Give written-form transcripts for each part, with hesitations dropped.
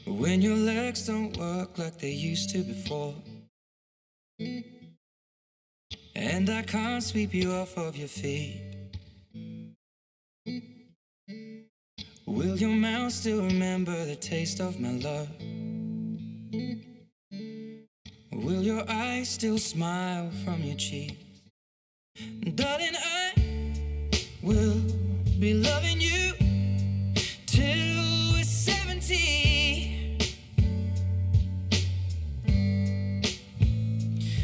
When your legs don't work like they used to before, and I can't sweep you off of your feet, will your mouth still remember the taste of my love? Will your eyes still smile from your cheeks? Darling, I will be loving you till we're 70.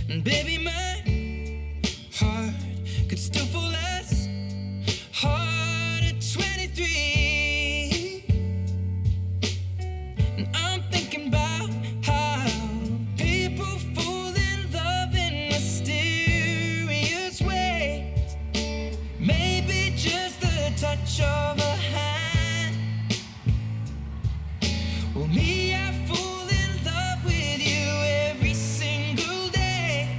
And baby, my heart could still fall as hard at 23. And I'm thinking about how people fall in love in mysterious ways. Maybe just the touch of a hand. Well, me, I fall in love with you every single day.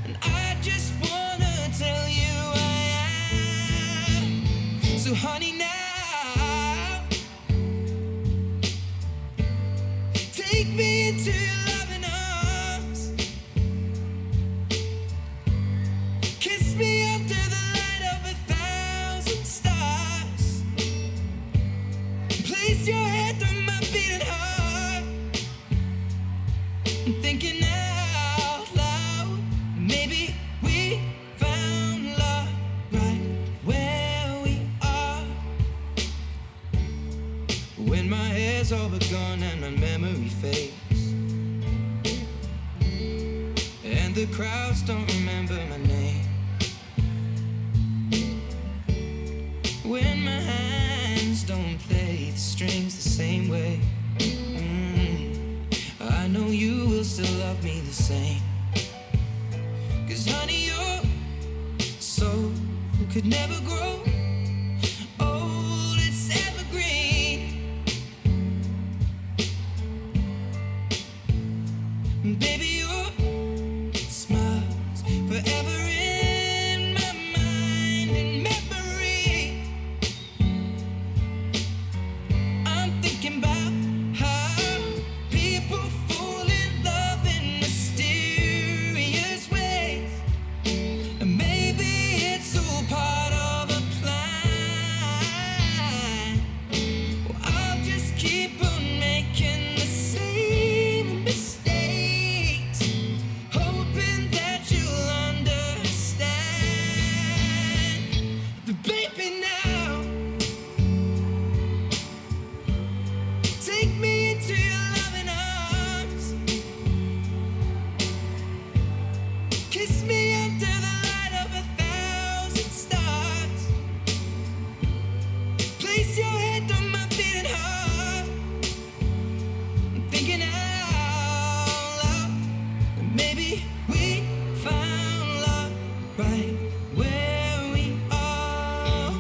And I just wanna tell you I am. So honey, now take me into your loving arms. Kiss me under the light of 1,000 stars. Place your head on my beating heart. I'm thinking out loud. Maybe we found love right where we are. When my hair's all but gone and my memory fades, and the crowds don't remember my name. When my hands don't play the strings the same way, I know you will still love me the same. 'Cause honey, your soul could never grow old, it's evergreen. Baby, your smile's forever in my mind and memory. I'm thinking about how people fall in love in mysterious ways. And maybe it's all part of a plan. Well, I'll just keep on making the same mistakes, hoping that you'll understand. But baby, now take me into your loving arms. Kiss me under the light of 1,000 stars. Place your head on my beating heart. I'm thinking out loud that maybe we found love right where we are.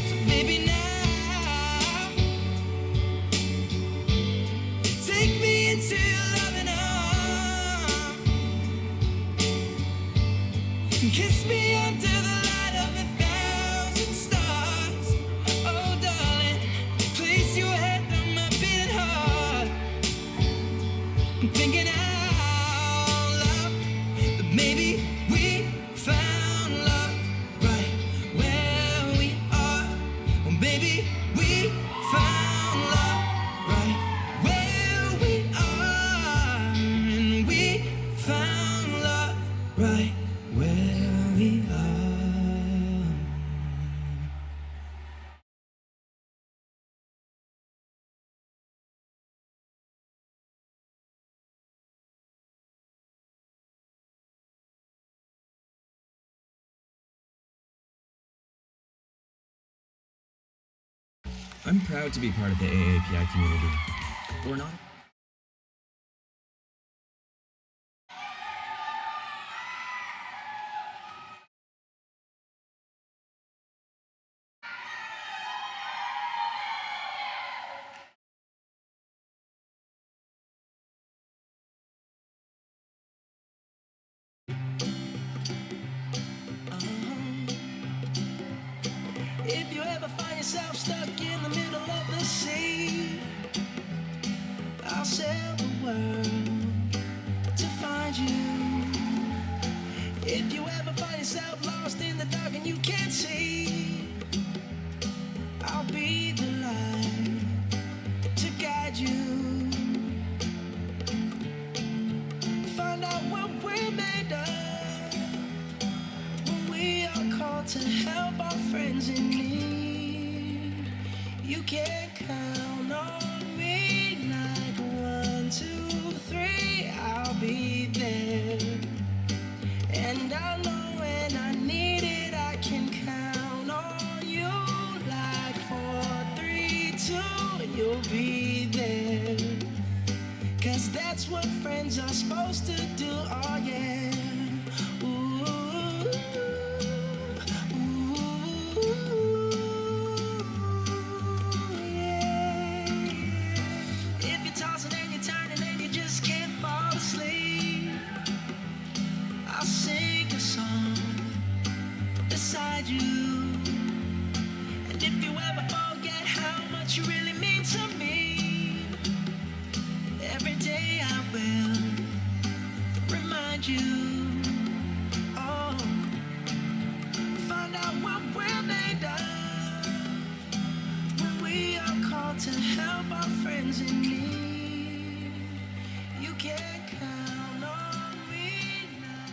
So baby, now take me into your loving arms. Kiss me under the light of 1,000 stars. Oh, darling, place your head on my beating heart. I'm thinking out loud that maybe we found love right where we are. Well, maybe we found love right where we are. And we found love right where we are. I'm proud to be part of the AAPI community. We're not world to find you. If you ever find yourself lost in the dark and you can't see, I'll be the light to guide you. Find out what we're made of when we are called to help our friends in need. You can count on me like 1, 2, 3, I'll be there. And I know when I need it, I can count on you like 4, 3, 2, and you'll be there. 'Cause that's what friends are supposed to do, oh yeah. Ooh, yeah. If you're tossing and you're turning and you just can't fall asleep, I'll sing a song beside you. And if you ever forget how much you really mean to me, every day I will remind you. Oh, find out what we're made of when we are called to help our friends in need. You can count on me now.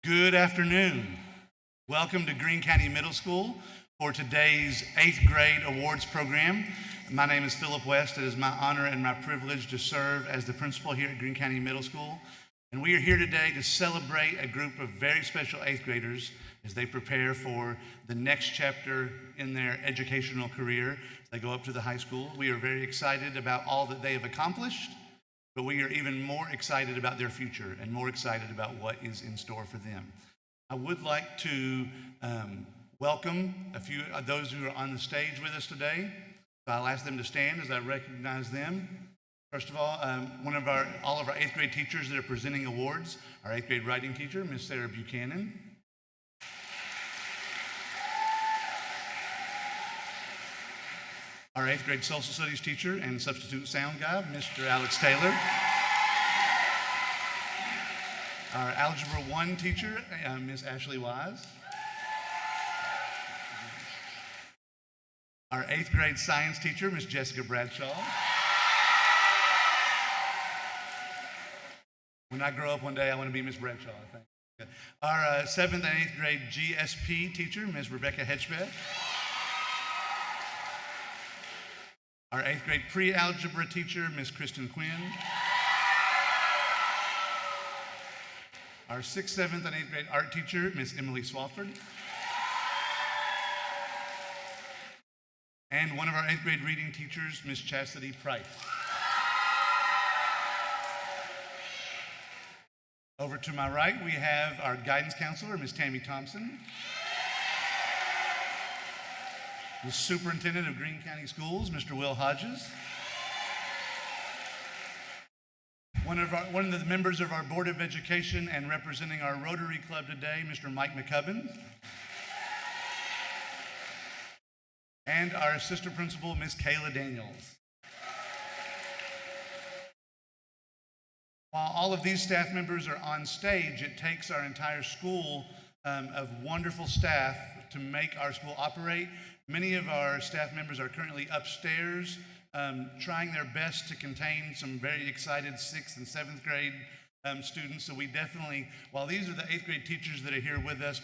Good afternoon. Welcome to Greene County Middle School for today's 8th grade awards program. My name is Philip West. It is my honor and my privilege to serve as the principal here at Greene County Middle School. And we are here today to celebrate a group of very special 8th graders as they prepare for the next chapter in their educational career as they go up to the high school. We are very excited about all that they have accomplished, but we are even more excited about their future and more excited about what is in store for them. I would like to welcome a few of those who are on the stage with us today. So I'll ask them to stand as I recognize them. First of all, all of our 8th grade teachers that are presenting awards. Our 8th grade writing teacher, Miss Sarah Buchanan. Our 8th grade social studies teacher and substitute sound guy, Mr. Alex Taylor. Our algebra 1 teacher, Miss Ashley Wise. Our 8th grade science teacher, Miss Jessica Bradshaw. When I grow up one day, I want to be Miss Bradshaw, I think. Our 7th and 8th grade GSP teacher, Miss Rebecca Hedgebeth. Our 8th grade pre-algebra teacher, Miss Kristen Quinn. Our 6th, 7th, and 8th grade art teacher, Miss Emily Swafford. And one of our 8th grade reading teachers, Miss Chastity Price. Over to my right, we have our guidance counselor, Miss Tammy Thompson. The superintendent of Greene County Schools, Mr. Will Hodges. One of the members of our Board of Education and representing our Rotary Club today, Mr. Mike McCubbin. And our assistant principal, Miss Kayla Daniels. While all of these staff members are on stage, it takes our entire school of wonderful staff to make our school operate. Many of our staff members are currently upstairs trying their best to contain some very excited 6th and 7th grade students. So we definitely, while these are the 8th grade teachers that are here with us,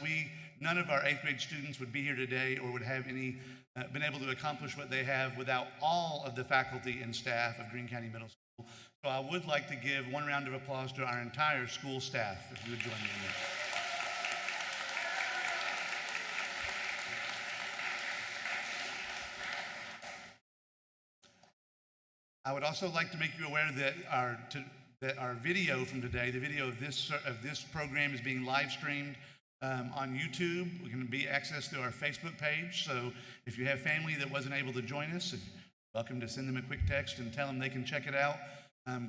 none of our 8th grade students would be here today or would have been able to accomplish what they have without all of the faculty and staff of Greene County Middle School. So I would like to give one round of applause to our entire school staff, if you would join me in that. I would also like to make you aware that our video from today, the video of this program, is being live streamed on YouTube. We're going to be accessed through our Facebook page. So if you have family that wasn't able to join us, you're welcome to send them a quick text and tell them they can check it out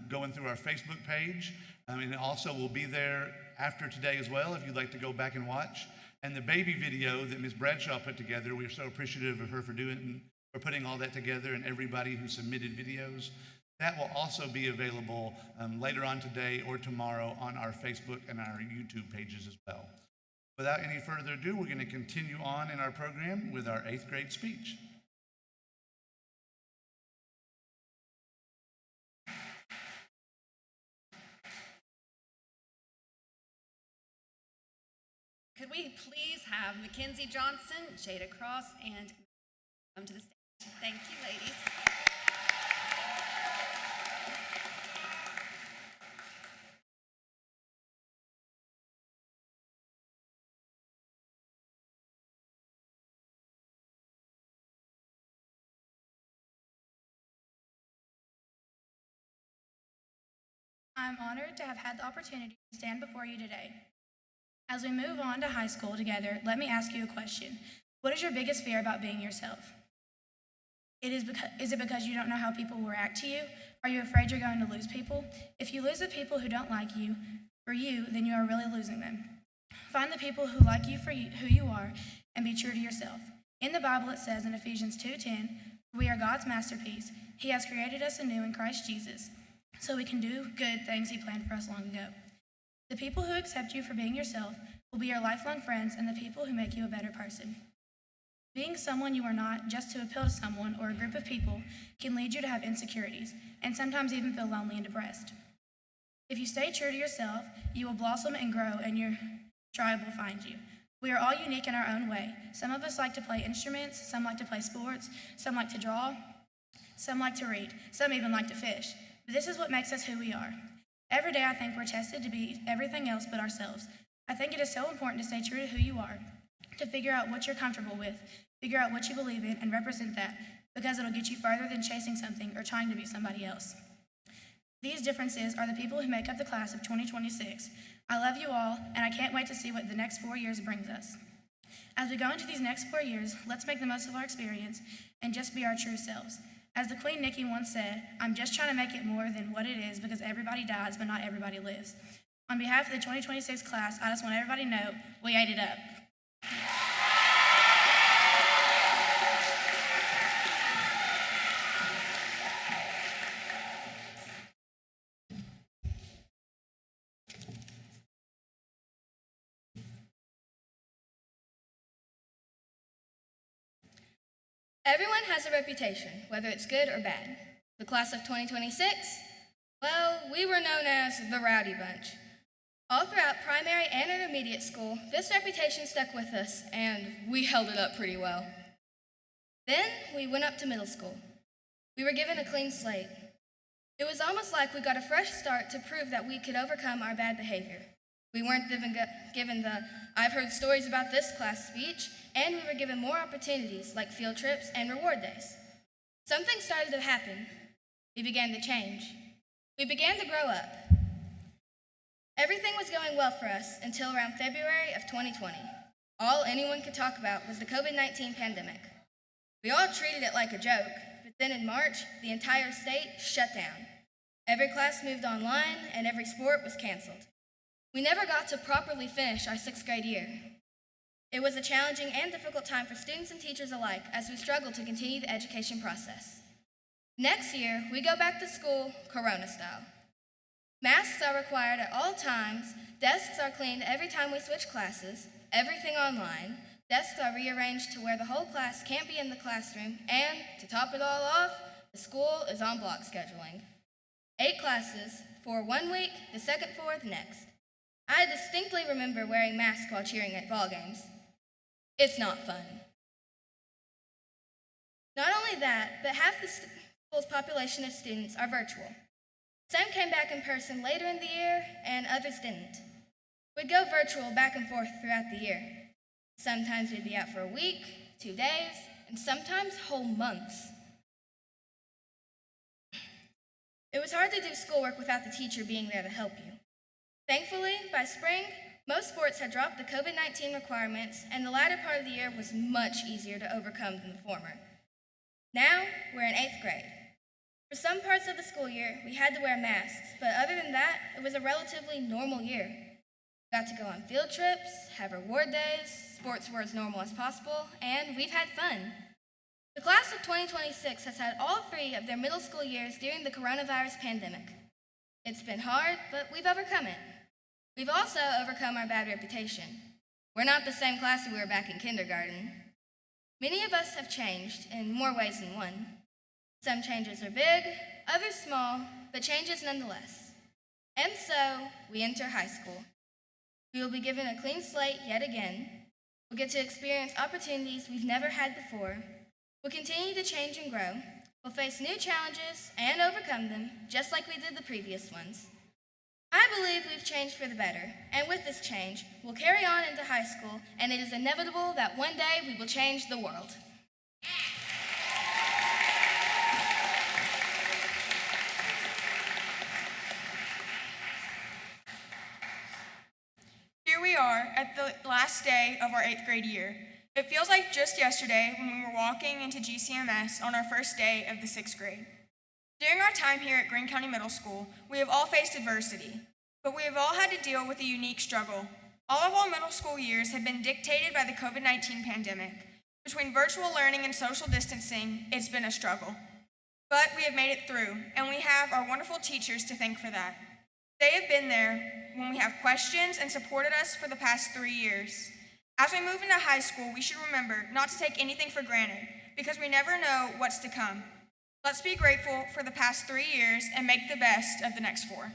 going through our Facebook page. And it also will be there after today as well if you'd like to go back and watch. And the baby video that Ms. Bradshaw put together, we're so appreciative of her for putting all that together, and everybody who submitted videos. That will also be available later on today or tomorrow on our Facebook and our YouTube pages as well. Without any further ado, we're going to continue on in our program with our 8th grade speech. Could we please have Mackenzie Johnson, Jada Cross, and come to the stage? Thank you, ladies. I'm honored to have had the opportunity to stand before you today. As we move on to high school together, let me ask you a question. What is your biggest fear about being yourself? Is it because you don't know how people will react to you? Are you afraid you're going to lose people? If you lose the people who don't like you for you, then you are really losing them. Find the people who like you for who you are and be true to yourself. In the Bible it says in Ephesians 2:10, "We are God's masterpiece. He has created us anew in Christ Jesus, so we can do good things He planned for us long ago." The people who accept you for being yourself will be your lifelong friends and the people who make you a better person. Being someone you are not just to appeal to someone or a group of people can lead you to have insecurities and sometimes even feel lonely and depressed. If you stay true to yourself, you will blossom and grow and your tribe will find you. We are all unique in our own way. Some of us like to play instruments, some like to play sports, some like to draw, some like to read, some even like to fish. But this is what makes us who we are. Every day I think we're tested to be everything else but ourselves. I think it is so important to stay true to who you are, to figure out what you're comfortable with, figure out what you believe in, and represent that, because it'll get you farther than chasing something or trying to be somebody else. These differences are the people who make up the class of 2026. I love you all, and I can't wait to see what the next 4 years brings us. As we go into these next 4 years, let's make the most of our experience and just be our true selves. As the Queen Nikki once said, "I'm just trying to make it more than what it is because everybody dies, but not everybody lives." On behalf of the 2026 class, I just want everybody to know we ate it up. Everyone has a reputation, whether it's good or bad. The class of 2026, well, we were known as the Rowdy Bunch. All throughout primary and intermediate school, this reputation stuck with us, and we held it up pretty well. Then we went up to middle school. We were given a clean slate. It was almost like we got a fresh start to prove that we could overcome our bad behavior. We weren't given the "I've heard stories about this class" speech, and we were given more opportunities like field trips and reward days. Something started to happen. We began to change. We began to grow up. Everything was going well for us until around February of 2020. All anyone could talk about was the COVID-19 pandemic. We all treated it like a joke, but then in March, the entire state shut down. Every class moved online, and every sport was canceled. We never got to properly finish our 6th grade year. It was a challenging and difficult time for students and teachers alike as we struggled to continue the education process. Next year, we go back to school Corona style. Masks are required at all times, desks are cleaned every time we switch classes, everything online, desks are rearranged to where the whole class can't be in the classroom, and, to top it all off, the school is on block scheduling. 8 classes, 4 one week, the second 4 the next. I distinctly remember wearing masks while cheering at ball games. It's not fun. Not only that, but half the school's population of students are virtual. Some came back in person later in the year, and others didn't. We'd go virtual back and forth throughout the year. Sometimes we'd be out for a week, 2 days, and sometimes whole months. It was hard to do schoolwork without the teacher being there to help you. Thankfully, by spring, most sports had dropped the COVID-19 requirements, and the latter part of the year was much easier to overcome than the former. Now, we're in 8th grade. For some parts of the school year, we had to wear masks, but other than that, it was a relatively normal year. We got to go on field trips, have reward days, sports were as normal as possible, and we've had fun. The class of 2026 has had all 3 of their middle school years during the coronavirus pandemic. It's been hard, but we've overcome it. We've also overcome our bad reputation. We're not the same class we were back in kindergarten. Many of us have changed in more ways than one. Some changes are big, others small, but changes nonetheless. And so, we enter high school. We will be given a clean slate yet again. We'll get to experience opportunities we've never had before. We'll continue to change and grow. We'll face new challenges and overcome them, just like we did the previous ones. I believe we've changed for the better, and with this change, we'll carry on into high school, and it is inevitable that one day we will change the world. Here we are at the last day of our 8th grade year. It feels like just yesterday when we were walking into GCMS on our first day of the 6th grade. During our time here at Greene County Middle School, we have all faced adversity, but we have all had to deal with a unique struggle. All of our middle school years have been dictated by the COVID-19 pandemic. Between virtual learning and social distancing, it's been a struggle. But we have made it through, and we have our wonderful teachers to thank for that. They have been there when we have questions and supported us for the past 3 years. As we move into high school, we should remember not to take anything for granted, because we never know what's to come. Let's be grateful for the past 3 years and make the best of the next 4.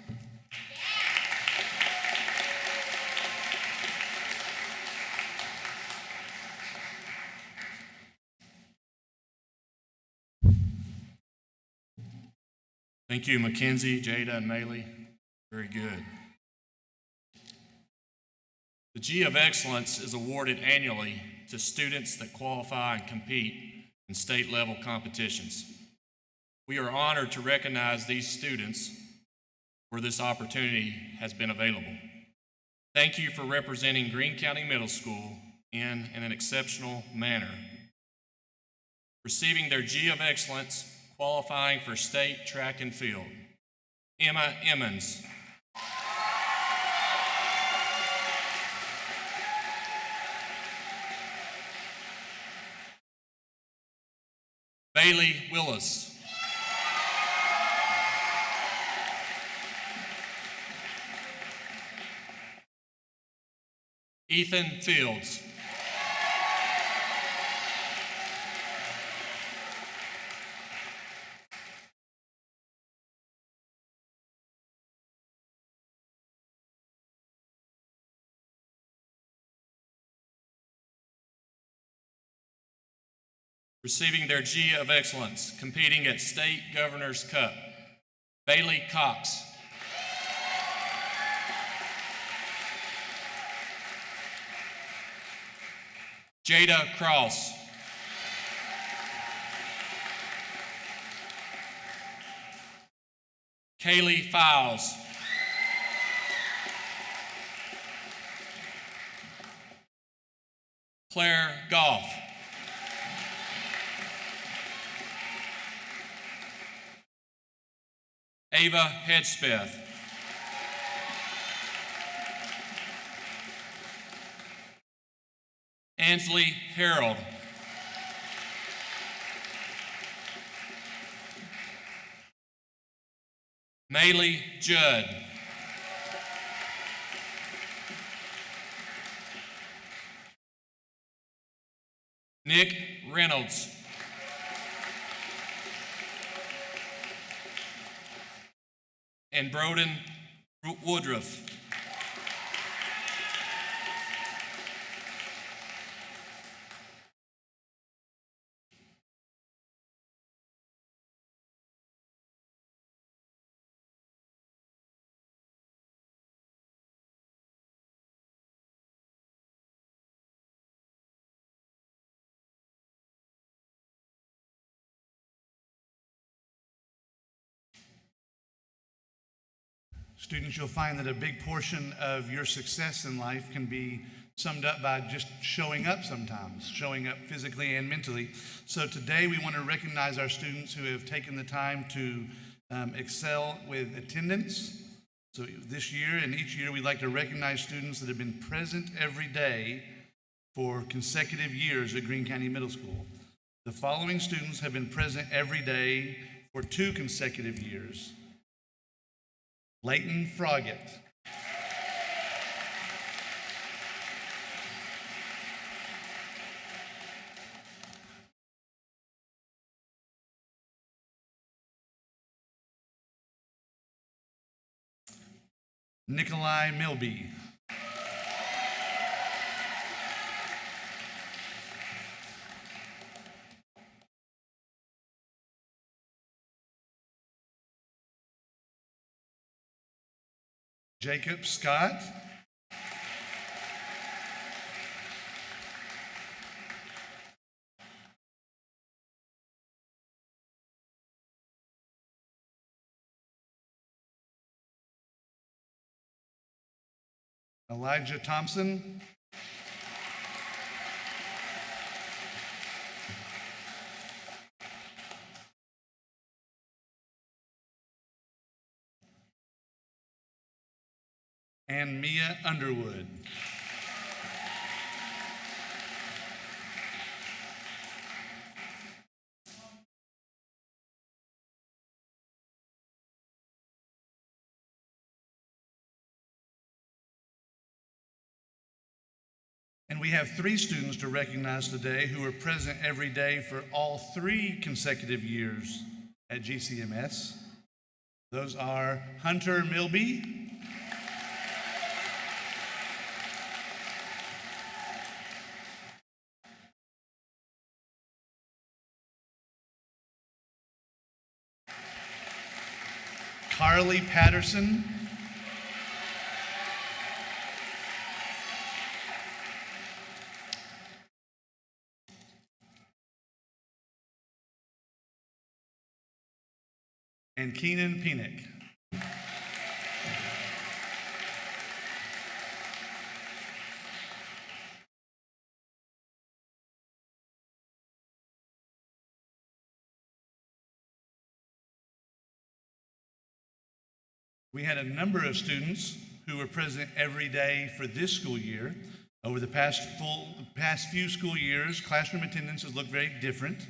Thank you, Mackenzie, Jada, and Maylee. Very good. The G of Excellence is awarded annually to students that qualify and compete in state-level competitions. We are honored to recognize these students where this opportunity has been available. Thank you for representing Greene County Middle School in an exceptional manner. Receiving their G of Excellence, qualifying for state track and field, Emma Emmons. Bailey Willis. Ethan Fields. Receiving their G of Excellence, competing at State Governor's Cup, Bailey Cox. Jada Cross. Kaylee Files. Claire Goff. Ava Hedspeth. Ansley Harold. Maylee Judd. Nick Reynolds. And Broden Woodruff. Students, you'll find that a big portion of your success in life can be summed up by just showing up sometimes, showing up physically and mentally. So today we want to recognize our students who have taken the time to excel with attendance. So this year and each year we'd like to recognize students that have been present every day for consecutive years at Greene County Middle School. The following students have been present every day for 2 consecutive years. Leighton Froggett. Nikolai Milby. Jacob Scott. Elijah Thompson. And Mia Underwood. And we have 3 students to recognize today who are present every day for all 3 consecutive years at GCMS. Those are Hunter Milby, Carly Patterson, and Keenan Penick. We had a number of students who were present every day for this school year. Over the past few school years, classroom attendance has looked very different.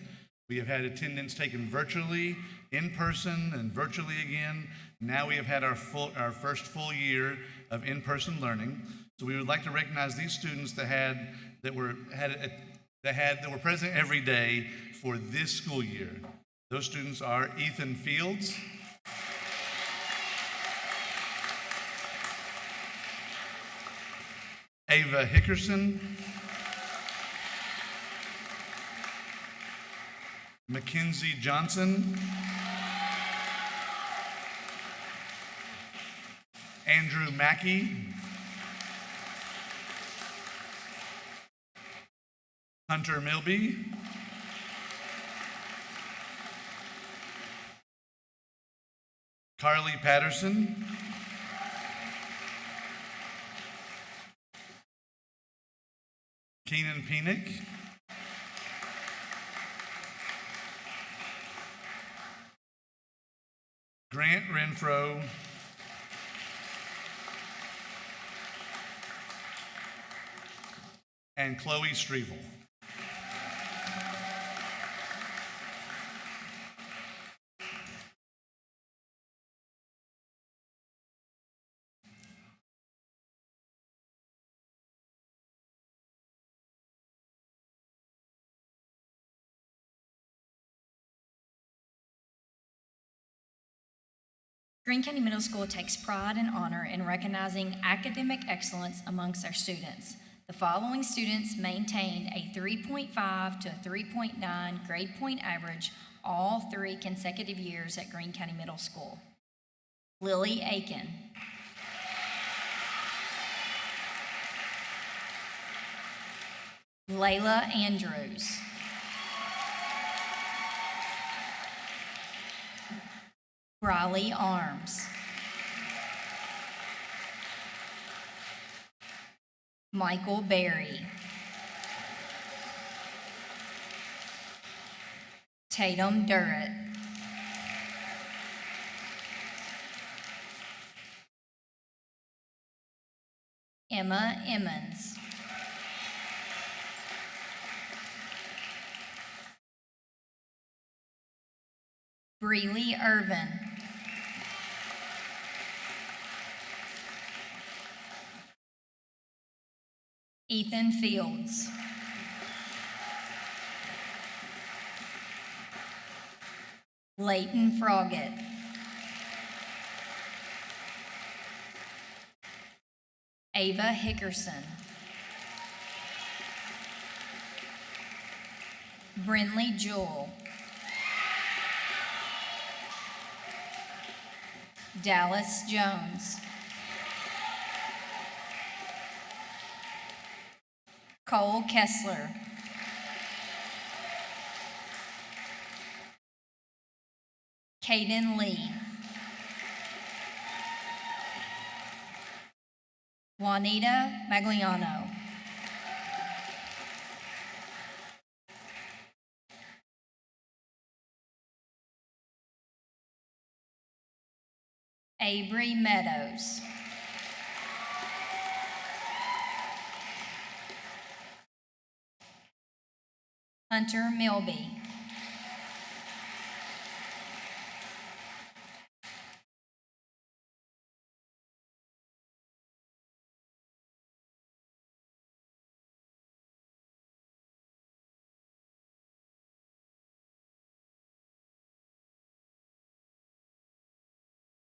We have had attendance taken virtually, in person, and virtually again. Now we have had our first full year of in-person learning. So we would like to recognize these students that were present every day for this school year. Those students are Ethan Fields, Ava Hickerson, Mackenzie Johnson, Andrew Mackey, Hunter Milby, Carly Patterson, Keenan Penick, Grant Renfro, and Chloe Strevel. Greene County Middle School takes pride and honor in recognizing academic excellence amongst our students. The following students maintained a 3.5 to a 3.9 grade point average all 3 consecutive years at Greene County Middle School. Lily Aiken. Layla Andrews. Riley Arms. Michael Berry. Tatum Durrett. Emma Emmons. Breeley Irvin. Ethan Fields. Leighton Froggett. Ava Hickerson. Brinley Jewell. Dallas Jones. Cole Kessler. Caden Lee. Juanita Magliano. Avery Meadows. Hunter Milby.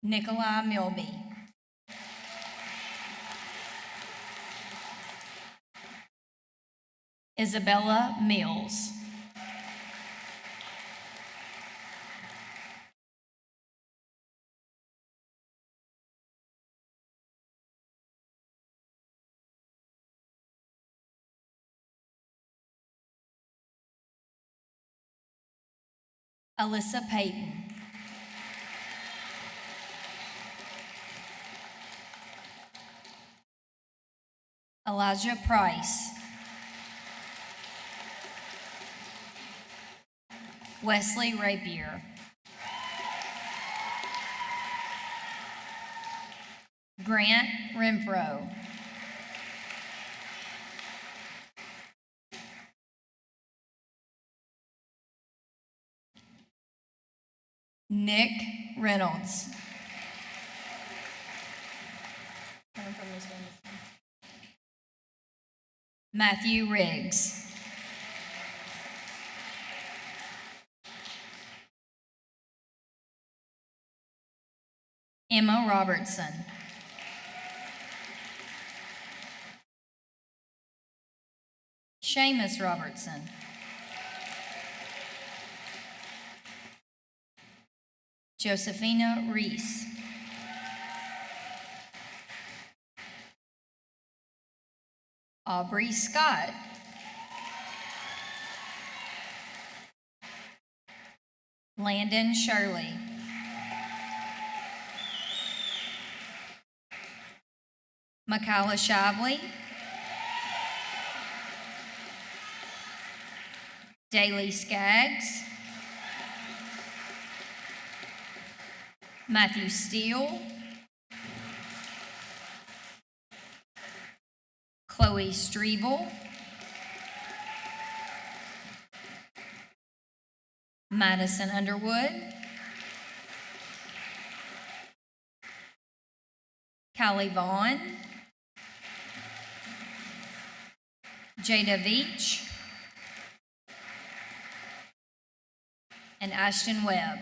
Nikolai Milby. Isabella Mills. Alyssa Payton. Elijah Price. Wesley Rapier. Grant Renfro. Nick Reynolds. Matthew Riggs. Emma Robertson. Seamus Robertson. Josephina Reese. Aubrey Scott. Landon Shirley. Michaela Shively. Daly Skaggs. Matthew Steele. Chloe Strebel. Madison Underwood. Callie Vaughn. Jada Veach. And Ashton Webb.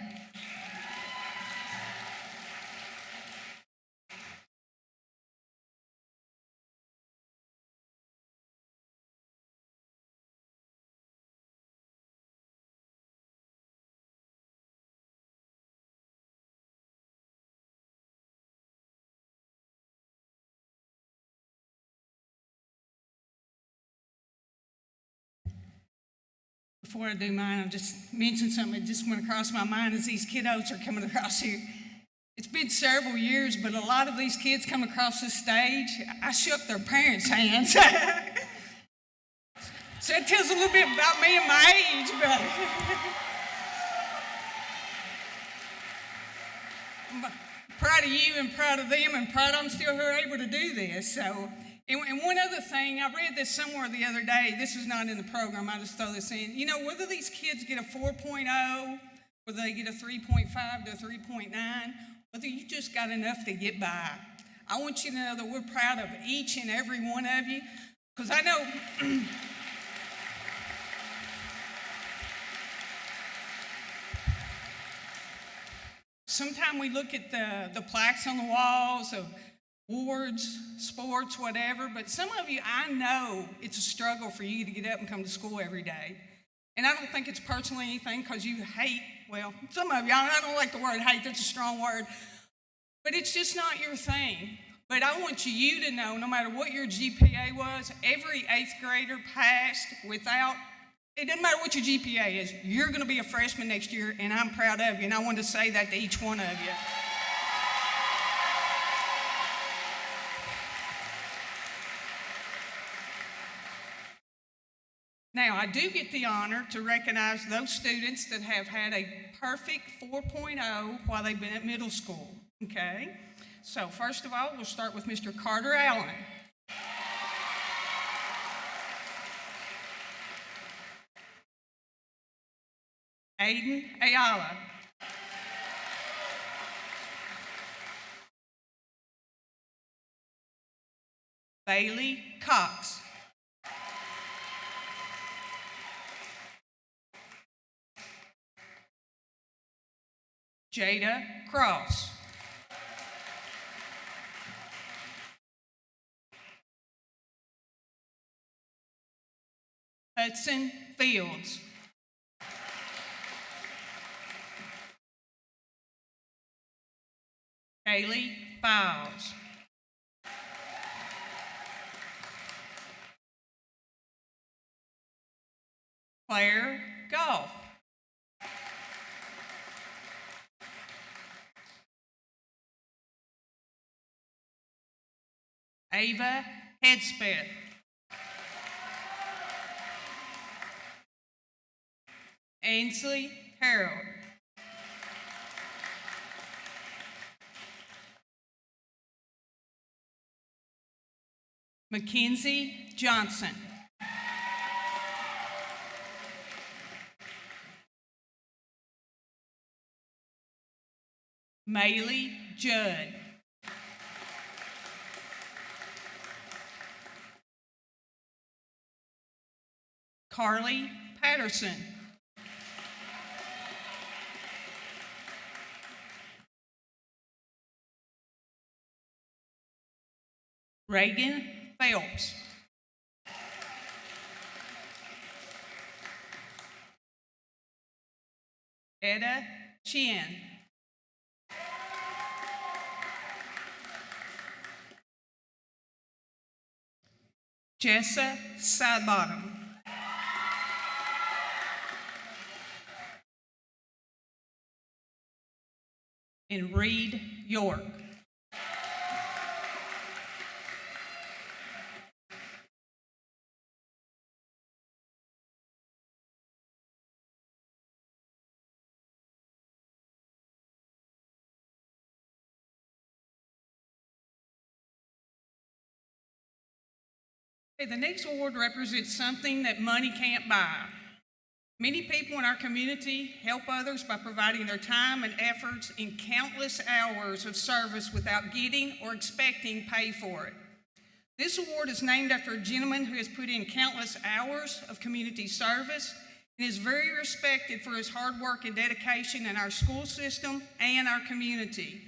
before I do mine, I'll just mention something that just went across my mind as these kiddos are coming across here. It's been several years, but a lot of these kids come across this stage, I shook their parents' hands. So it tells a little bit about me and my age, but I'm proud of you and proud of them and proud I'm still here able to do this. So, and one other thing, I read this somewhere the other day. This is not in the program. I just throw this in. You know, whether these kids get a 4.0, whether they get a 3.5 to a 3.9, whether you just got enough to get by. I want you to know that we're proud of each and every one of you, because I know sometimes we look at the plaques on the walls of awards, sports, whatever, but some of you, I know it's a struggle for you to get up and come to school every day. And I don't think it's personally anything because you hate, well, some of you, I don't like the word hate, that's a strong word, but it's just not your thing. But I want you to know, no matter what your GPA was, every 8th grader passed without, it doesn't matter what your GPA is, you're going to be a freshman next year, and I'm proud of you, and I want to say that to each one of you. Now, I do get the honor to recognize those students that have had a perfect 4.0 while they've been at middle school, okay? So first of all, we'll start with Mr. Carter Allen. Aiden Ayala. Bailey Cox. Jada Cross. Hudson Fields. Kaylee Files. Claire Goff. Ava Hedspeth. Ainsley Harold. Mackenzie Johnson. Maylee Judd. Carly Patterson. Reagan Phelps. Etta Chin. Jessa Sidebottom. And Reed York. Okay, the next award represents something that money can't buy. Many people in our community help others by providing their time and efforts in countless hours of service without getting or expecting pay for it. This award is named after a gentleman who has put in countless hours of community service and is very respected for his hard work and dedication in our school system and our community.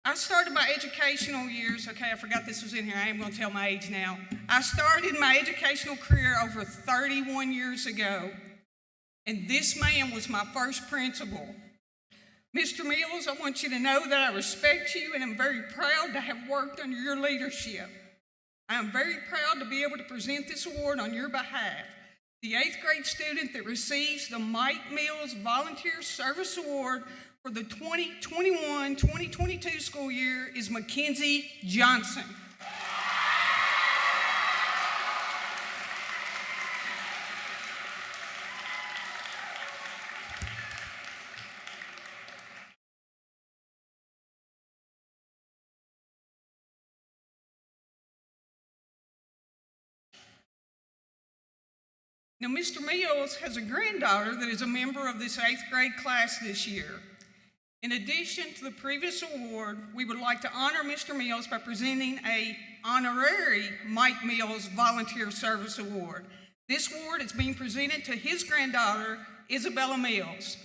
I started my educational years, okay, I forgot this was in here, I am going to tell my age now. I started my educational career over 31 years ago, and this man was my first principal. Mr. Mills, I want you to know that I respect you and am very proud to have worked under your leadership. I am very proud to be able to present this award on your behalf. The 8th grade student that receives the Mike Mills Volunteer Service Award for the 2021-2022 school year is Mackenzie Johnson. Now, Mr. Mills has a granddaughter that is a member of this 8th grade class this year. In addition to the previous award, we would like to honor Mr. Mills by presenting an honorary Mike Mills Volunteer Service Award. This award is being presented to his granddaughter, Isabella Mills.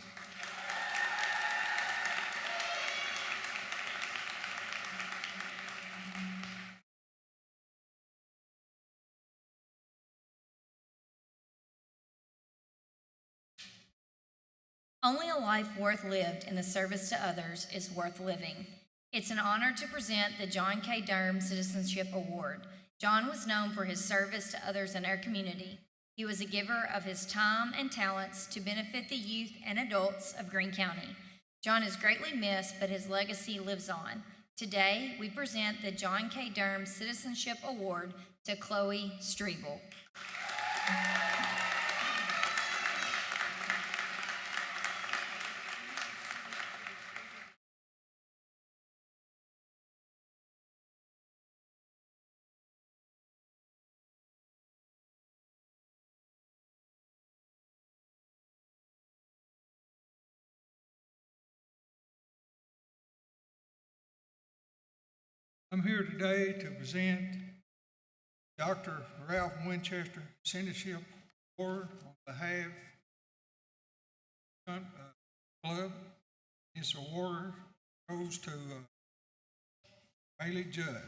Only a life worth lived in the service to others is worth living. It's an honor to present the John K. Durham Citizenship Award. John was known for his service to others in our community. He was a giver of his time and talents to benefit the youth and adults of Greene County. John is greatly missed, but his legacy lives on. Today, we present the John K. Durham Citizenship Award to Chloe Strevel. I'm here today to present Dr. Ralph Winchester Citizenship Award on behalf of the club. This award goes to Bailey Judd.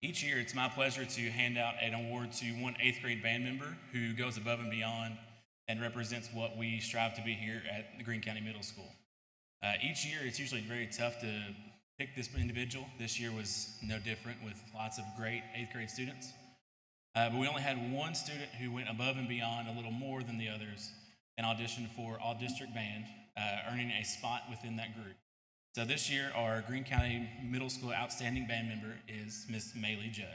Each year, it's my pleasure to hand out an award to one 8th grade band member who goes above and beyond and represents what we strive to be here at the Greene County Middle School. Each year, it's usually very tough to pick this individual. This year was no different with lots of great 8th grade students. But we only had one student who went above and beyond a little more than the others and auditioned for All District Band, earning a spot within that group. So this year, our Greene County Middle School Outstanding Band member is Miss Maylee Judd.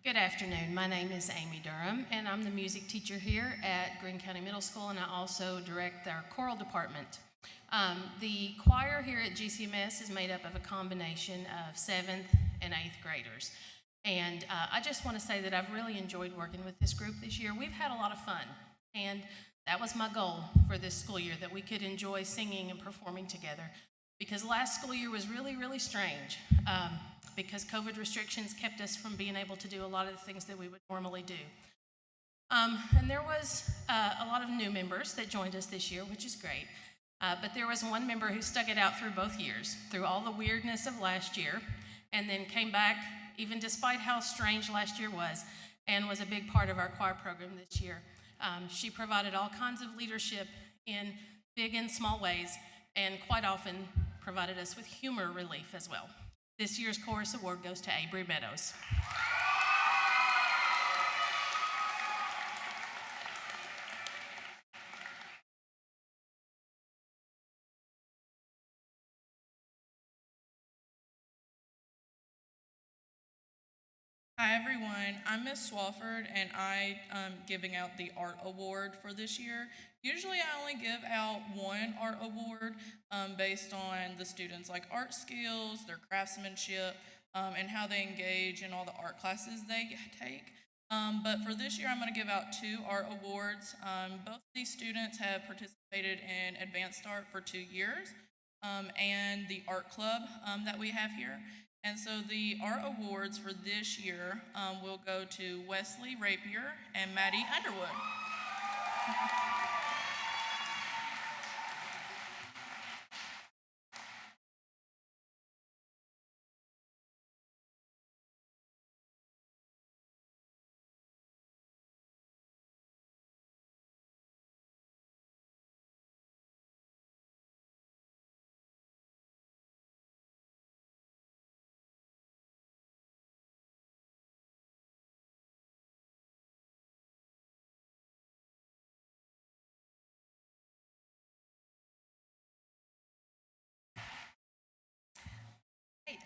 Good afternoon. My name is Amy Durham, and I'm the music teacher here at Greene County Middle School, and I also direct our choral department. The choir here at GCMS is made up of a combination of 7th and 8th graders. And I just want to say that I've really enjoyed working with this group this year. We've had a lot of fun, and that was my goal for this school year, that we could enjoy singing and performing together. Because last school year was really, really strange. Because COVID restrictions kept us from being able to do a lot of the things that we would normally do. And there was a lot of new members that joined us this year, which is great. But there was one member who stuck it out through both years, through all the weirdness of last year, and then came back, even despite how strange last year was, and was a big part of our choir program this year. She provided all kinds of leadership in big and small ways, and quite often provided us with humor relief as well. This year's chorus award goes to Avery Meadows. Hi everyone, I'm Miss Swafford and I'm giving out the art award for this year. Usually I only give out one art award based on the students' like art skills, their craftsmanship, and how they engage in all the art classes they take. But for this year I'm going to give out two art awards. Both these students have participated in advanced art for 2 years and the art club that we have here. And so the art awards for this year will go to Wesley Rapier and Maddie Underwood.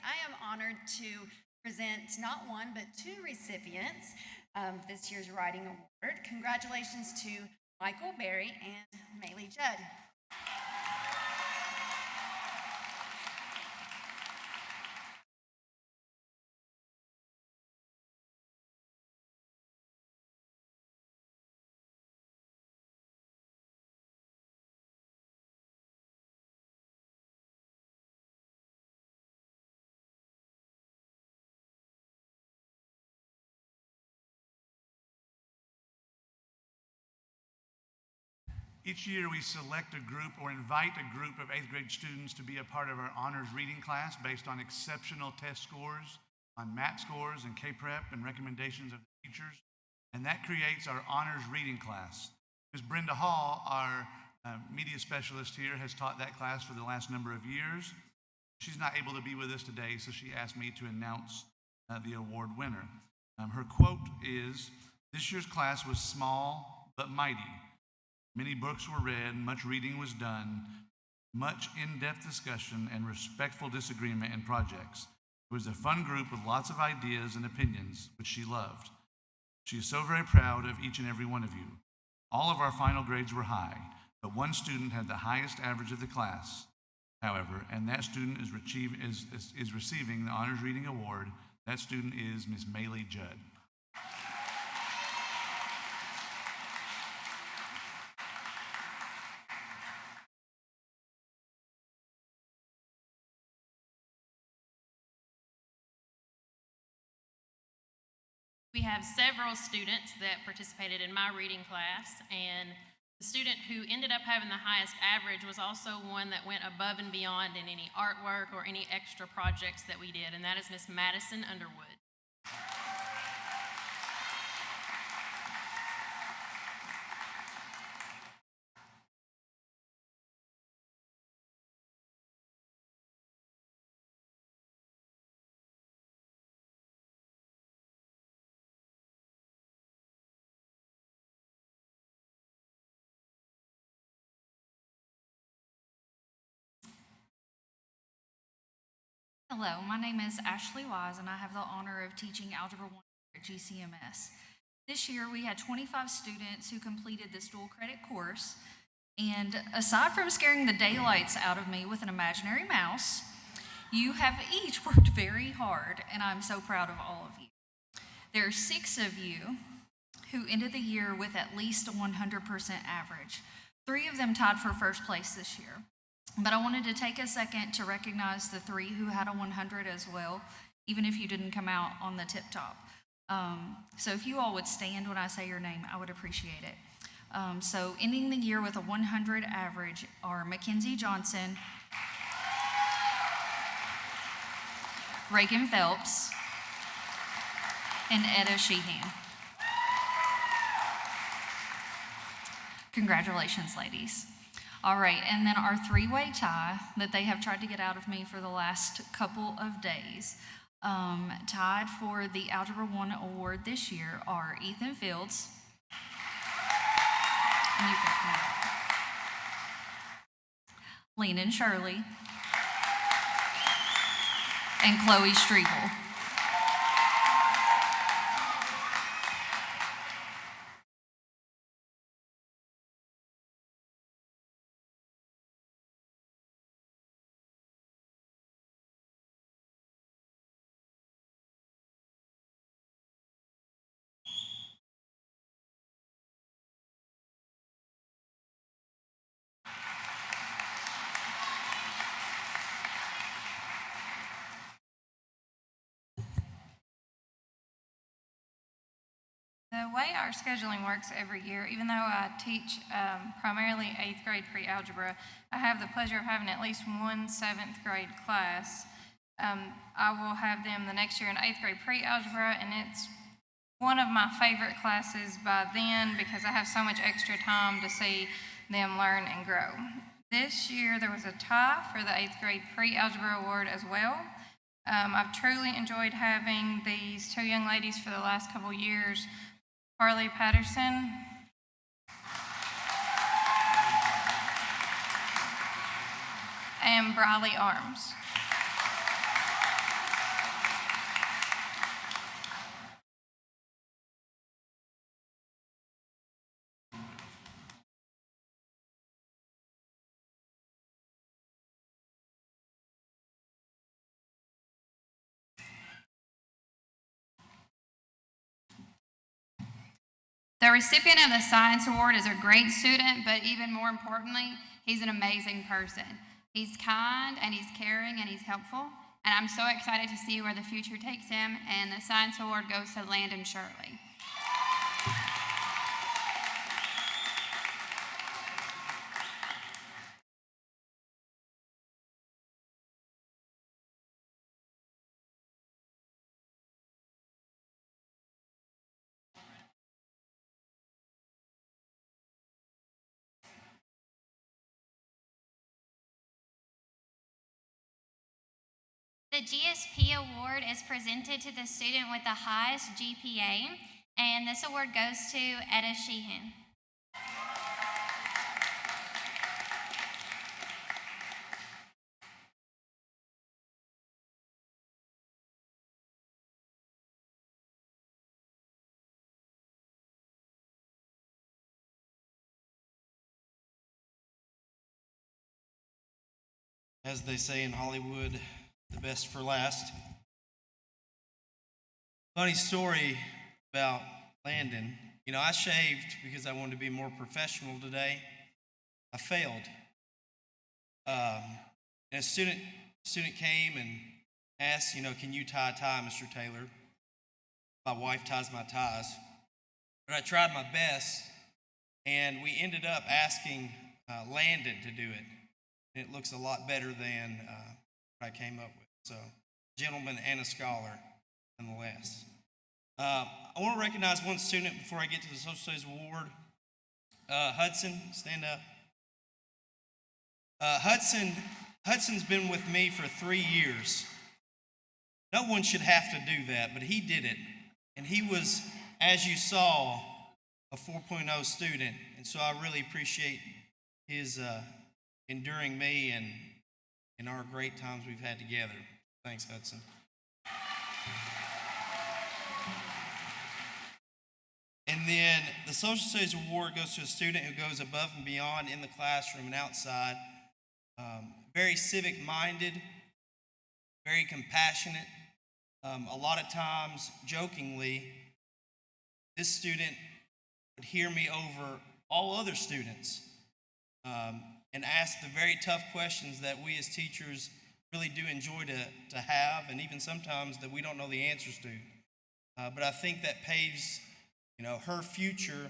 I am honored to present not one, but two recipients of this year's Writing Award. Congratulations to Michael Berry and Maylee Judd. Each year we select a group or invite a group of 8th grade students to be a part of our honors reading class based on exceptional test scores, on MAP scores and K-Prep and recommendations of teachers. And that creates our honors reading class. Ms. Brenda Hall, our media specialist here, has taught that class for the last number of years. She's not able to be with us today, so she asked me to announce the award winner. Her quote is, "This year's class was small but mighty. Many books were read, much reading was done, much in-depth discussion and respectful disagreement in projects. It was a fun group with lots of ideas and opinions, which she loved. She is so very proud of each and every one of you. All of our final grades were high, but one student had the highest average of the class, however, and that student is receiving the Honors Reading Award. That student is Miss Maylee Judd." We have several students that participated in my reading class, and the student who ended up having the highest average was also one that went above and beyond in any artwork or any extra projects that we did, and that is Miss Madison Underwood. Hello, my name is Ashley Wise, and I have the honor of teaching Algebra 1 at GCMS. This year, we had 25 students who completed this dual credit course, and aside from scaring the daylights out of me with an imaginary mouse, you have each worked very hard, and I'm so proud of all of you. There are 6 of you who ended the year with at least a 100% average. 3 of them tied for first place this year. But I wanted to take a second to recognize the 3 who had a 100 as well, even if you didn't come out on the tip top. So if you all would stand when I say your name, I would appreciate it. So ending the year with a 100 average are Mackenzie Johnson, Reagan Phelps, and Etta Sheehan. Congratulations, ladies. All right, and then our 3-way tie that they have tried to get out of me for the last couple of days, tied for the Algebra 1 award this year are Ethan Fields, Lenan Shirley, and Chloe Striegel. The way our scheduling works every year, even though I teach primarily 8th grade pre-algebra, I have the pleasure of having at least one 7th grade class. I will have them the next year in 8th grade pre-algebra, and it's one of my favorite classes by then because I have so much extra time to see them learn and grow. This year there was a tie for the 8th grade pre-algebra award as well. I've truly enjoyed having these two young ladies for the last couple years, Carly Patterson and Briley Arms. The recipient of the Science Award is a great student, but even more importantly, he's an amazing person. He's kind, and he's caring, and he's helpful, and I'm so excited to see where the future takes him, and the Science Award goes to Landon Shirley. The GSP Award is presented to the student with the highest GPA, and this award goes to Etta Sheehan. As they say in Hollywood, the best for last. Funny story about Landon. You know, I shaved because I wanted to be more professional today. I failed. And a student came and asked, you know, can you tie a tie, Mr. Taylor? My wife ties my ties. But I tried my best, and we ended up asking Landon to do it. And it looks a lot better than what I came up with. So, gentleman and a scholar, nonetheless. I want to recognize one student before I get to the Social Studies Award. Hudson, stand up. Hudson's been with me for 3 years. No one should have to do that, but he did it. And he was, as you saw, a 4.0 student. And so I really appreciate his enduring me and our great times we've had together. Thanks, Hudson. And then the Social Studies Award goes to a student who goes above and beyond in the classroom and outside. Very civic-minded, very compassionate. A lot of times, jokingly, this student would hear me over all other students and ask the very tough questions that we as teachers really do enjoy to have, and even sometimes that we don't know the answers to. But I think that paves, you know, her future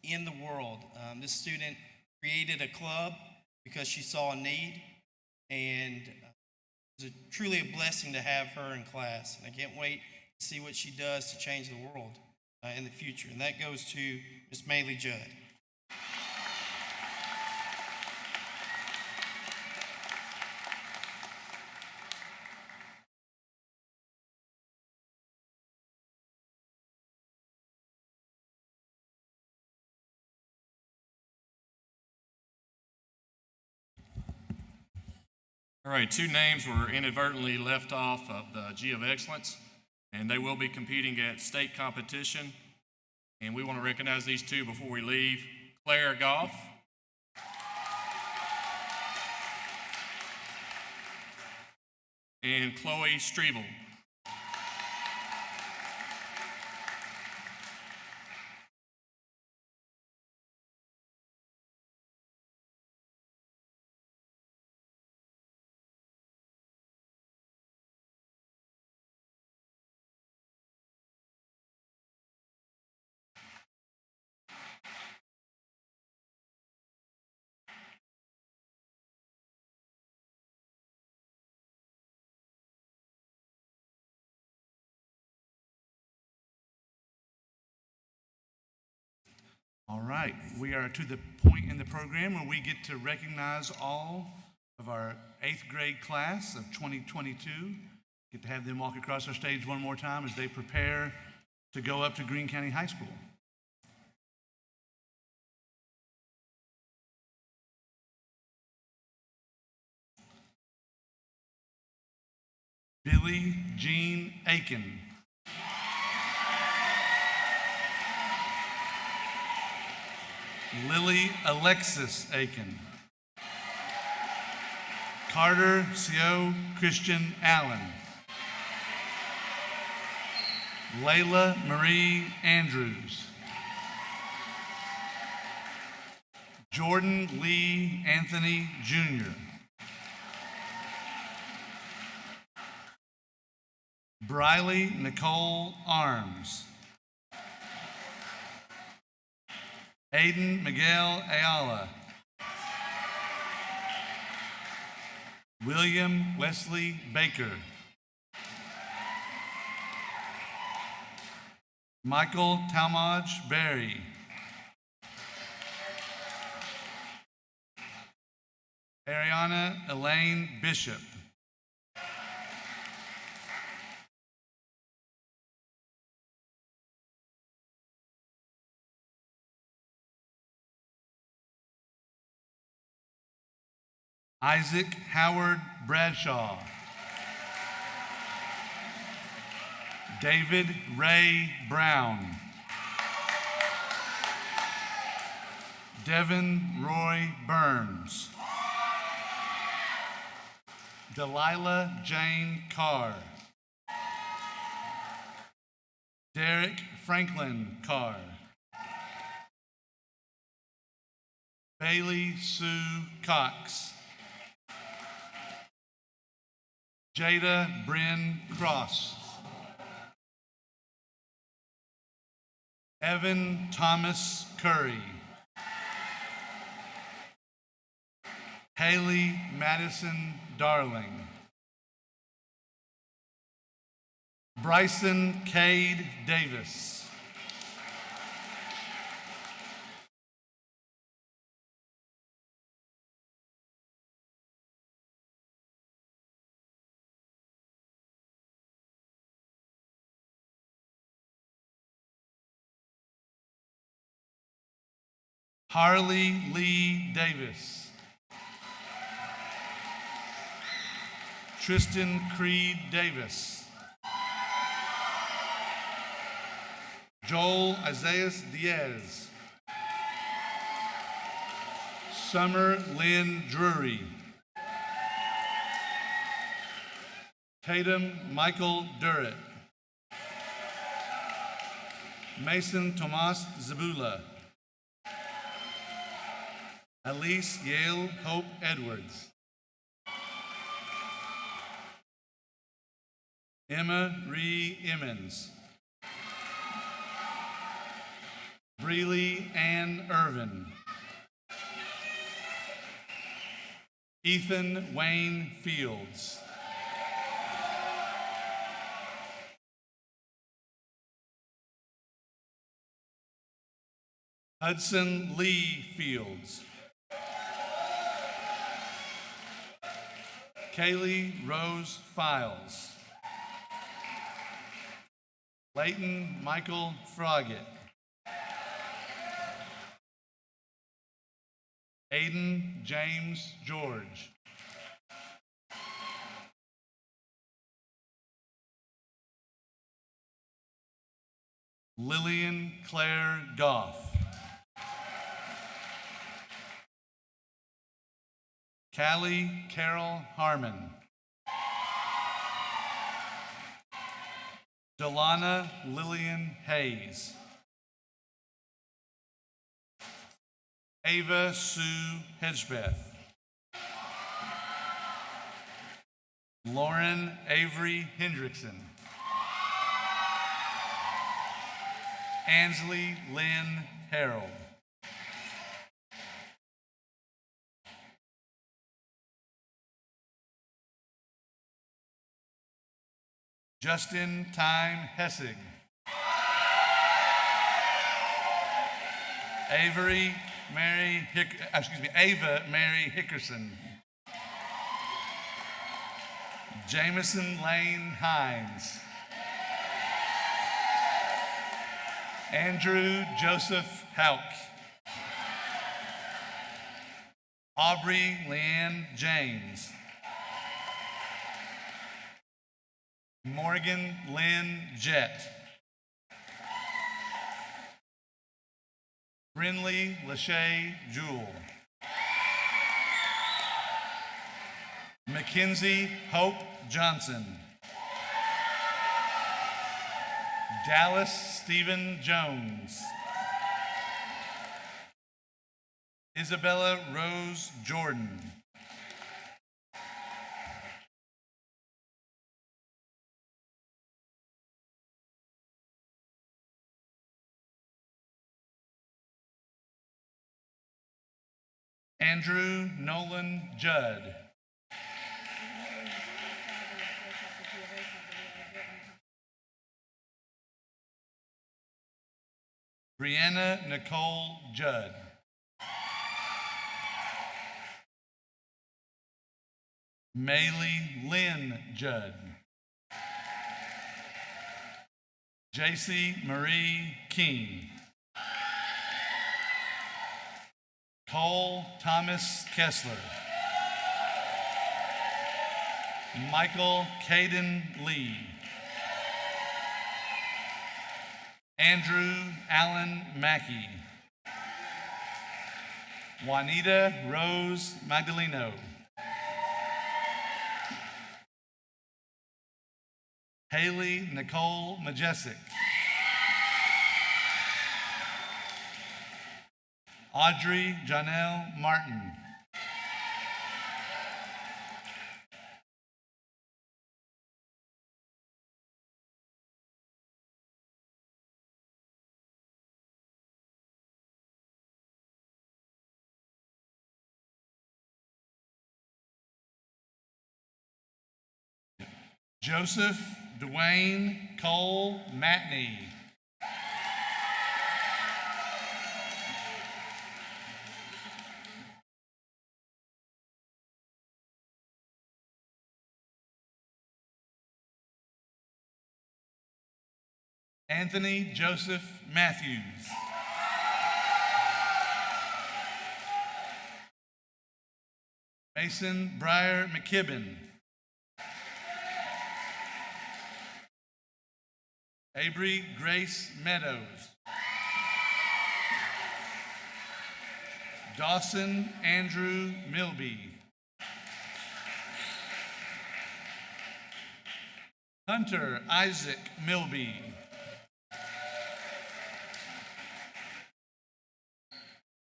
in the world. This student created a club because she saw a need, and it was truly a blessing to have her in class. And I can't wait to see what she does to change the world in the future. And that goes to Miss Maylee Judd. All right, 2 names were inadvertently left off of the G of Excellence, and they will be competing at state competition. And we want to recognize these 2 before we leave. Claire Goff and Chloe Strevel. All right, we are to the point in the program where we get to recognize all of our 8th grade class of 2022. Get to have them walk across our stage one more time as they prepare to go up to Greene County High School. Billy Jean Aiken. Lily Alexis Aiken. Carter Seo Christian Allen. Layla Marie Andrews. Jordan Lee Anthony Jr. Briley Nicole Arms. Aiden Miguel Ayala. William Wesley Baker. Michael Talmadge Berry. Ariana Elaine Bishop. Isaac Howard Bradshaw. David Ray Brown. Devin Roy Burns. Delilah Jane Carr. Derek Franklin Carr. Bailey Sue Cox. Jada Bryn Cross. Evan Thomas Curry. Haley Madison Darling. Bryson Cade Davis. Harley Lee Davis. Tristan Creed Davis. Joel Isaiah Diaz. Summer Lynn Drury. Tatum Michael Durrett. Mason Tomas Zabula. Elise Yale Hope Edwards. Emma Ree Emmons. Breely Ann Irvin. Ethan Wayne Fields. Hudson Lee Fields. Kaylee Rose Files. Leighton Michael Froggett. Aiden James George. Lillian Claire Goff. Callie Carol Harmon. Delana Lillian Hayes. Ava Sue Hedgebeth. Lauren Avery Hendrickson. Ansley Lynn Harold. Justin Time Hessig. Ava Mary Hickerson. Jameson Lane Hines. Andrew Joseph Hauk. Aubrey Leanne James. Morgan Lynn Jett. Brinley Lachey Jewell. Mackenzie Hope Johnson. Dallas Stephen Jones. Isabella Rose Jordan. Andrew Nolan Judd. Brianna Nicole Judd. Maylee Lynn Judd. JC Marie King. Cole Thomas Kessler. Michael Caden Lee. Andrew Allen Mackey. Juanita Rose Magdaleno. Haley Nicole Majestic. Audrey Janelle Martin. Joseph Dwayne Cole Matney. Anthony Joseph Matthews. Mason Breyer McKibben. Avery Grace Meadows. Dawson Andrew Milby. Hunter Isaac Milby.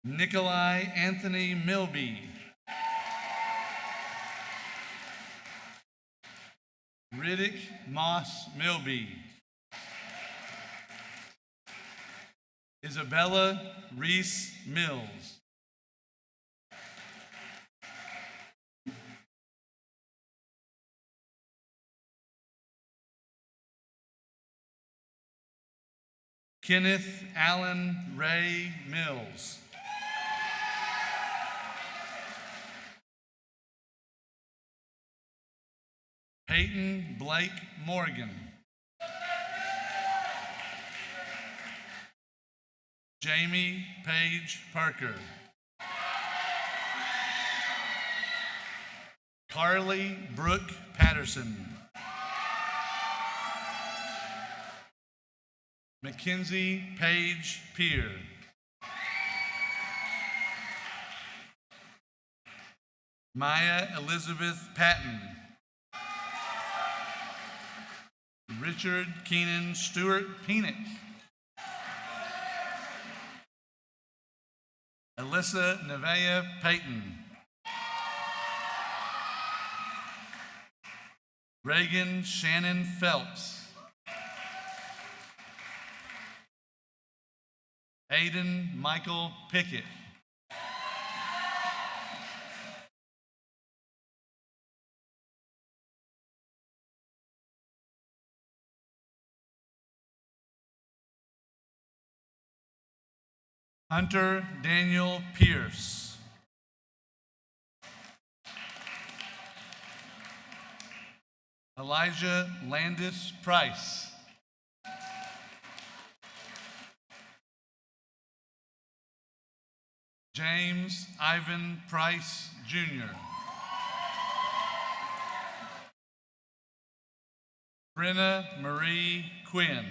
Nikolai Anthony Milby. Riddick Moss Milby. Isabella Reese Mills. Kenneth Allen Ray Mills. Peyton Blake Morgan. Jamie Page Parker. Carly Brooke Patterson. Mackenzie Page Peer. Maya Elizabeth Patton. Richard Keenan Stewart Peanick. Alyssa Nevaeh Payton. Reagan Shannon Phelps. Aiden Michael Pickett. Hunter Daniel Pierce. Elijah Landis Price. James Ivan Price, Jr. Brenna Marie Quinn.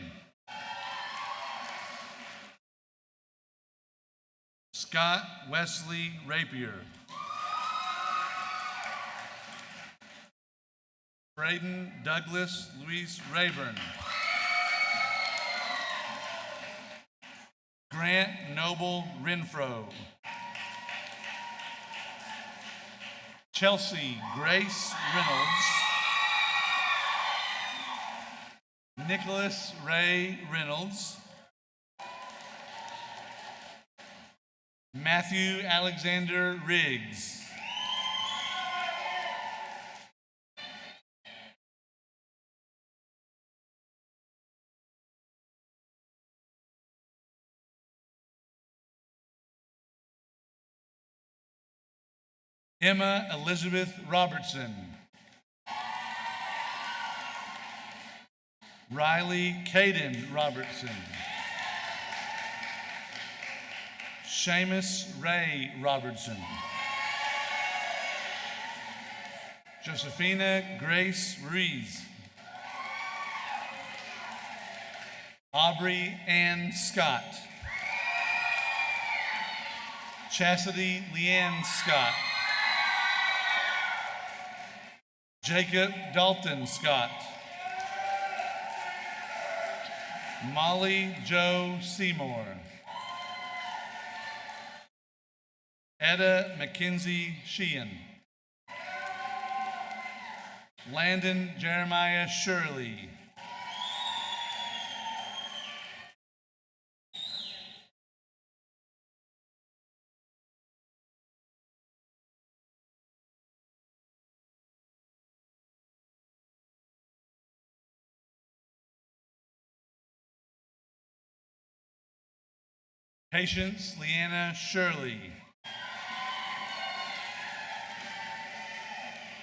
Scott Wesley Rapier. Braden Douglas Luis Rayburn. Grant Noble Renfro. Chelsea Grace Reynolds. Nicholas Ray Reynolds. Matthew Alexander Riggs. Emma Elizabeth Robertson. Riley Caden Robertson. Seamus Ray Robertson. Josephina Grace Rees. Aubrey Ann Scott. Chastity Leanne Scott. Jacob Dalton Scott. Molly Joe Seymour. Etta Mackenzie Sheehan. Landon Jeremiah Shirley. Patience Leanna Shirley.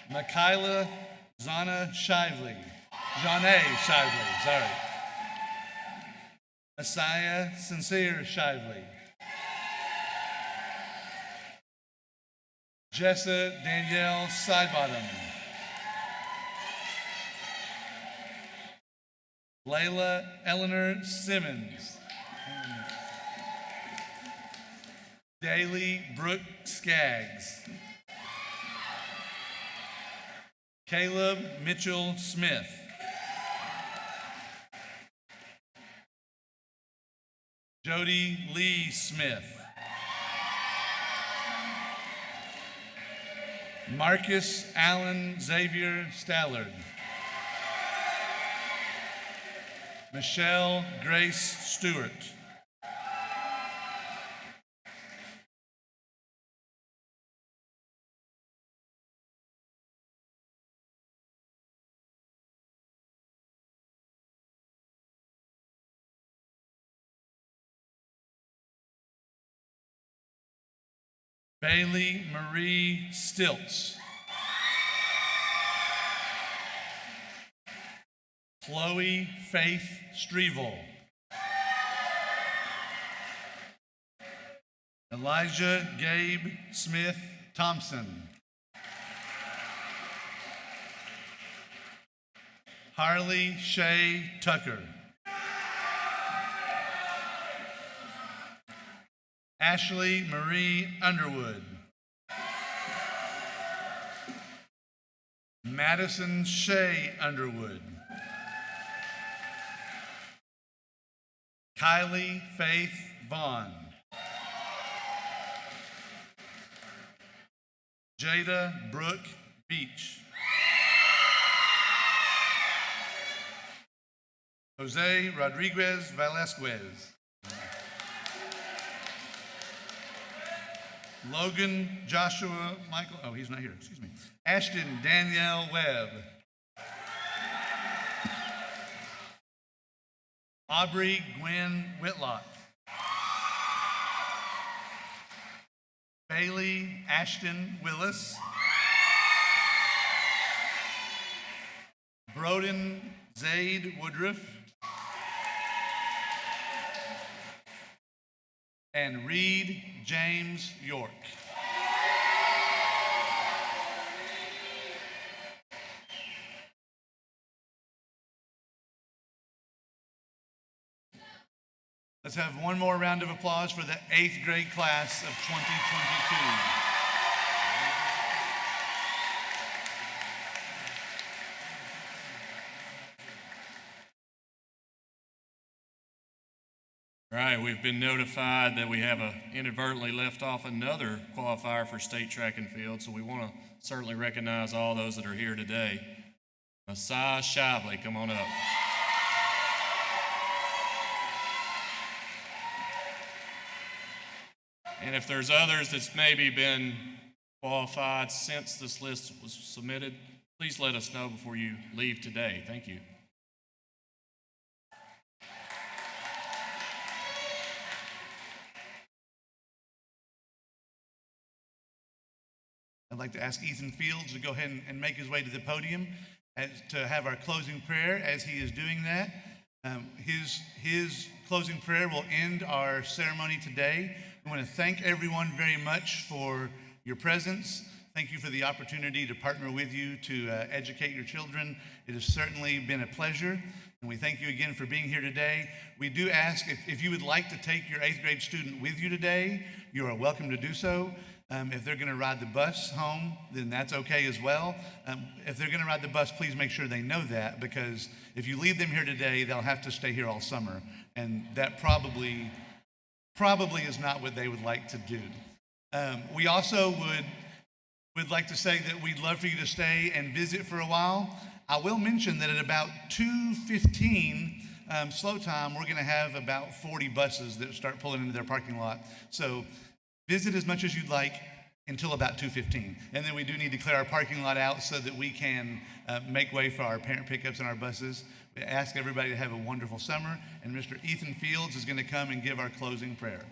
Michaela Zana Shively. Janae Shively, sorry. Messiah Sincere Shively. Jessa Danielle Sidebottom. Layla Eleanor Simmons. Daly Brooke Skaggs. Caleb Mitchell Smith. Jody Lee Smith. Marcus Allen Xavier Stallard. Michelle Grace Stewart. Bailey Marie Stilts. Chloe Faith Strevel. Elijah Gabe Smith Thompson. Harley Shay Tucker. Ashley Marie Underwood. Madison Shay Underwood. Kylie Faith Vaughn. Jada Brooke Beach. Jose Rodriguez Velasquez. Logan Joshua Michael, oh, he's not here, excuse me. Ashton Danielle Webb. Aubrey Gwen Whitlock. Haley Ashton Willis, Broden Zaid Woodruff, and Reed James York. Let's have one more round of applause for the 8th grade class of 2022. All right, we've been notified that we have inadvertently left off another qualifier for state track and field, so we want to certainly recognize all those that are here today. Messiah Shively, come on up. And if there's others that's maybe been qualified since this list was submitted, please let us know before you leave today. Thank you. I'd like to ask Ethan Fields to go ahead and make his way to the podium to have our closing prayer. As he is doing that, his closing prayer will end our ceremony today. I want to thank everyone very much for your presence. Thank you for the opportunity to partner with you to educate your children. It has certainly been a pleasure, and we thank you again for being here today. We do ask if you would like to take your 8th grade student with you today, you are welcome to do so. If they're going to ride the bus home, then that's okay as well. If they're going to ride the bus, please make sure they know that, because if you leave them here today, they'll have to stay here all summer, and that probably is not what they would like to do. We also would like to say that we'd love for you to stay and visit for a while. I will mention that at about 2:15 slow time, we're going to have about 40 buses that start pulling into their parking lot. So visit as much as you'd like until about 2:15. And then we do need to clear our parking lot out so that we can make way for our parent pickups and our buses. We ask everybody to have a wonderful summer, and Mr. Ethan Fields is going to come and give our closing prayer.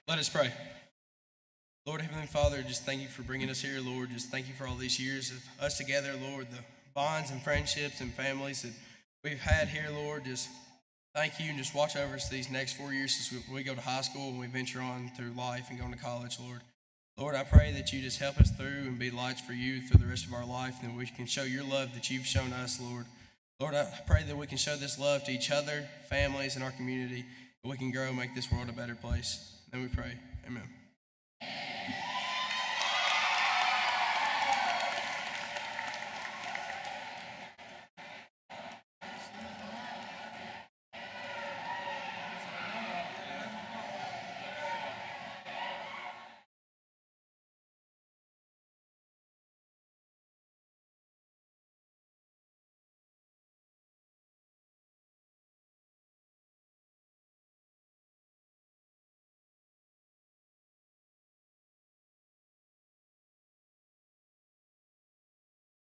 Let us pray. Lord, Heavenly Father, just thank you for bringing us here, Lord. Just thank you for all these years of us together, Lord, the bonds and friendships and families that we've had here, Lord. Just thank you, and just watch over us these next 4 years as we go to high school and we venture on through life and going to college, Lord. Lord, I pray that you just help us through and be lights for you through the rest of our life, and we can show your love that you've shown us, Lord. Lord, I pray that we can show this love to each other, families, and our community, and we can grow and make this world a better place. And we pray. Amen.